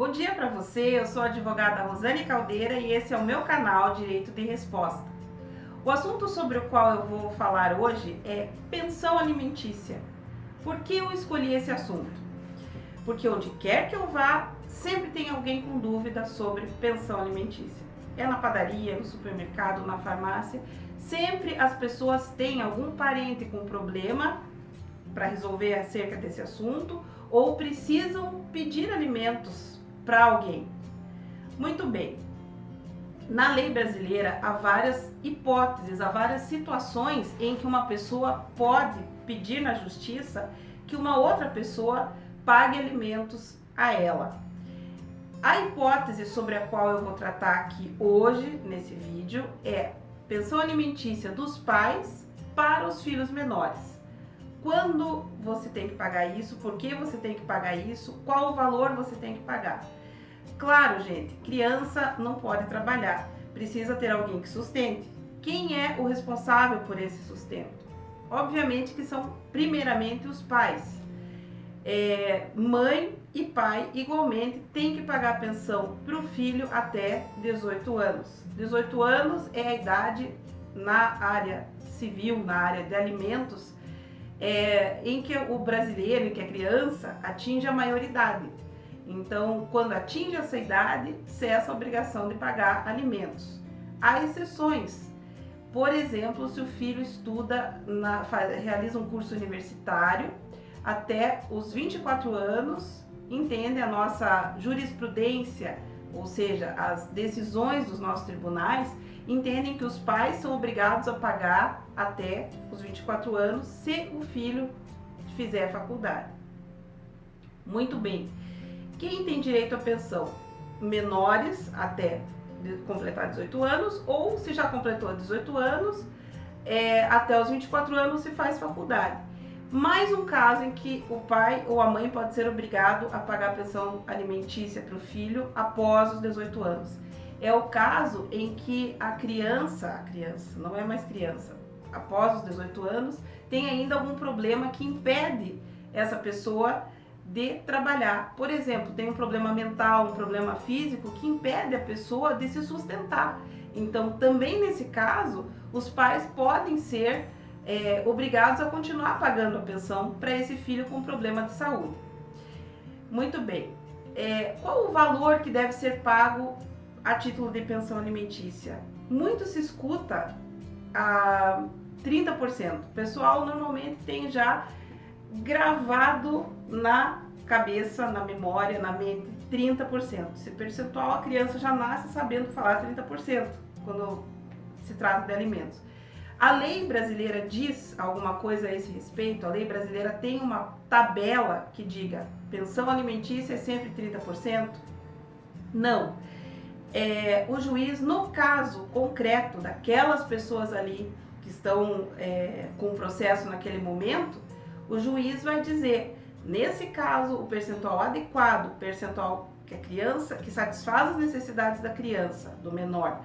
Bom dia para você, eu sou a advogada Rosane Caldeira e esse é o meu canal Direito de Resposta. O assunto sobre o qual eu vou falar hoje é pensão alimentícia. Por que eu escolhi esse assunto? Porque onde quer que eu vá, sempre tem alguém com dúvida sobre pensão alimentícia. É na padaria, no supermercado, na farmácia, sempre as pessoas têm algum parente com problema para resolver acerca desse assunto ou precisam pedir alimentos para alguém. Muito bem, na lei brasileira há várias hipóteses, há várias situações em que uma pessoa pode pedir na justiça que uma outra pessoa pague alimentos a ela. A hipótese sobre a qual eu vou tratar aqui hoje, nesse vídeo, é pensão alimentícia dos pais para os filhos menores. Quando você tem que pagar isso, por que você tem que pagar isso, qual o valor você tem que pagar. Claro, gente, criança não pode trabalhar, precisa ter alguém que sustente. Quem é o responsável por esse sustento? Obviamente que são primeiramente os pais. Mãe e pai igualmente têm que pagar a pensão para o filho até 18 anos. 18 anos é a idade na área civil, na área de alimentos, em que o brasileiro, em que a criança atinge a maioridade. Então, quando atinge essa idade, cessa a obrigação de pagar alimentos. Há exceções. Por exemplo, se o filho realiza um curso universitário até os 24 anos, entende a nossa jurisprudência, ou seja, as decisões dos nossos tribunais, entendem que os pais são obrigados a pagar até os 24 anos se o filho fizer faculdade. Muito bem. Quem tem direito à pensão? Menores até completar 18 anos, ou se já completou 18 anos, até os 24 anos se faz faculdade. Mais um caso em que o pai ou a mãe pode ser obrigado a pagar a pensão alimentícia para o filho após os 18 anos. É o caso em que a criança não é mais criança, após os 18 anos, tem ainda algum problema que impede essa pessoa de trabalhar. Por exemplo, tem um problema mental, um problema físico que impede a pessoa de se sustentar. Então, também nesse caso, os pais podem ser obrigados a continuar pagando a pensão para esse filho com problema de saúde. Muito bem. Qual o valor que deve ser pago a título de pensão alimentícia? Muito se escuta a 30%. O pessoal normalmente tem já gravado na cabeça, na memória, na mente, 30%. Esse percentual, a criança já nasce sabendo falar 30% quando se trata de alimentos. A lei brasileira diz alguma coisa a esse respeito? A lei brasileira tem uma tabela que diga pensão alimentícia é sempre 30%? Não. O juiz, no caso concreto daquelas pessoas ali que estão com o processo naquele momento, o juiz vai dizer, nesse caso, o percentual adequado, o percentual que satisfaz as necessidades da criança, do menor,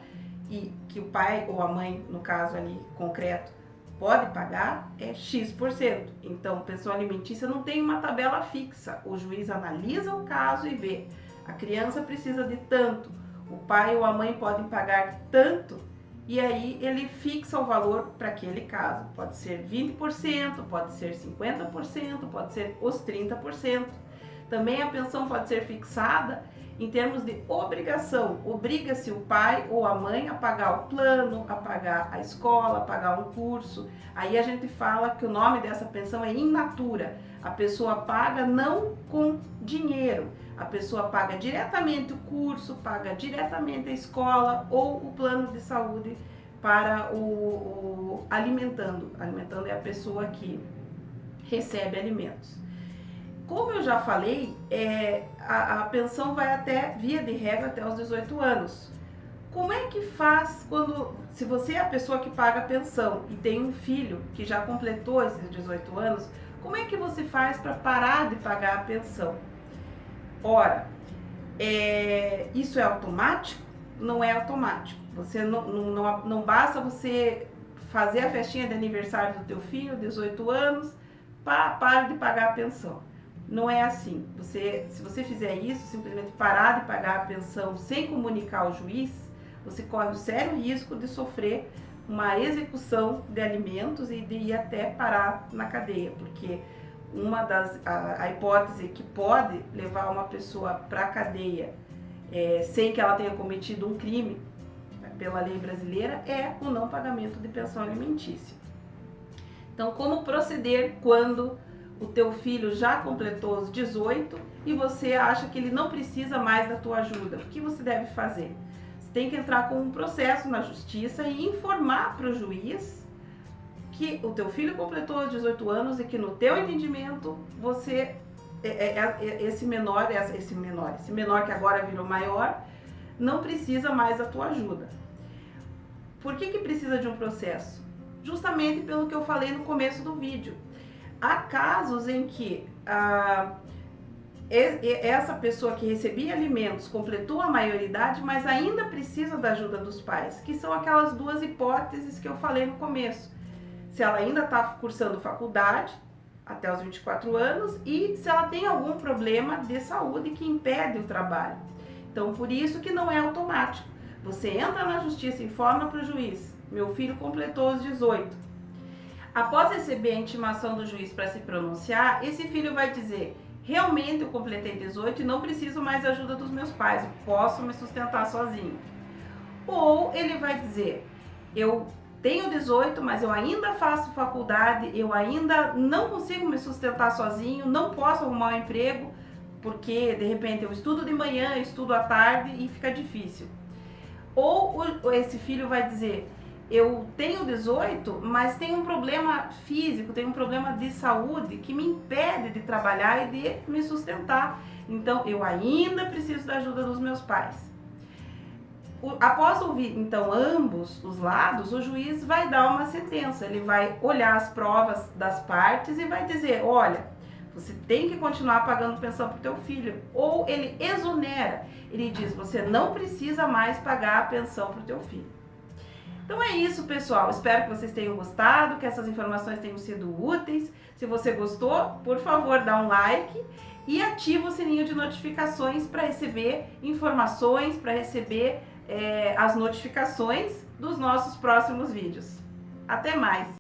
e que o pai ou a mãe, no caso ali concreto, pode pagar, é X%. Então, pensão alimentícia não tem uma tabela fixa. O juiz analisa o caso e vê, a criança precisa de tanto, o pai ou a mãe podem pagar tanto, e aí ele fixa o valor para aquele caso. Pode ser 20%, pode ser 50%, pode ser os 30%. Também a pensão pode ser fixada em termos de obrigação. Obriga-se o pai ou a mãe a pagar o plano, a pagar a escola, a pagar um curso. Aí a gente fala que o nome dessa pensão é in natura. A pessoa paga não com dinheiro. A pessoa paga diretamente o curso, paga diretamente a escola ou o plano de saúde para o alimentando. Alimentando é a pessoa que recebe alimentos. Como eu já falei, a pensão vai via de regra, até os 18 anos. Como é que faz se você é a pessoa que paga a pensão e tem um filho que já completou esses 18 anos, como é que você faz para parar de pagar a pensão? Ora, isso é automático? Não é automático. Você não basta você fazer a festinha de aniversário do teu filho, 18 anos, para de pagar a pensão. Não é assim. Se você fizer isso, simplesmente parar de pagar a pensão sem comunicar ao juiz, você corre o sério risco de sofrer uma execução de alimentos e de ir até parar na cadeia, porque a hipótese que pode levar uma pessoa para a cadeia sem que ela tenha cometido um crime, pela lei brasileira, é o não pagamento de pensão alimentícia. Então, como proceder quando o teu filho já completou os 18 e você acha que ele não precisa mais da tua ajuda? O que você deve fazer? Você tem que entrar com um processo na justiça e informar para o juiz que o teu filho completou os 18 anos e que no teu entendimento você esse menor que agora virou maior não precisa mais da tua ajuda. Por que precisa de um processo? Justamente pelo que eu falei no começo do vídeo. Há casos em que essa pessoa que recebia alimentos completou a maioridade, mas ainda precisa da ajuda dos pais, que são aquelas duas hipóteses que eu falei no começo. Se ela ainda está cursando faculdade até os 24 anos e se ela tem algum problema de saúde que impede o trabalho. Então, por isso que não é automático. Você entra na justiça e informa para o juiz: meu filho completou os 18. Após receber a intimação do juiz para se pronunciar, esse filho vai dizer: realmente eu completei 18 e não preciso mais da ajuda dos meus pais, eu posso me sustentar sozinho. Ou ele vai dizer: eu tenho 18, mas eu ainda faço faculdade, eu ainda não consigo me sustentar sozinho, não posso arrumar um emprego, porque de repente eu estudo de manhã, eu estudo à tarde e fica difícil. Ou esse filho vai dizer: eu tenho 18, mas tenho um problema físico, tenho um problema de saúde que me impede de trabalhar e de me sustentar. Então, eu ainda preciso da ajuda dos meus pais. Após ouvir, então, ambos os lados, o juiz vai dar uma sentença. Ele vai olhar as provas das partes e vai dizer: olha, você tem que continuar pagando pensão para o teu filho. Ou ele exonera. Ele diz: você não precisa mais pagar a pensão para o teu filho. Então é isso, pessoal. Espero que vocês tenham gostado, que essas informações tenham sido úteis. Se você gostou, por favor, dá um like e ativa o sininho de notificações para receber informações, para receber as notificações dos nossos próximos vídeos. Até mais!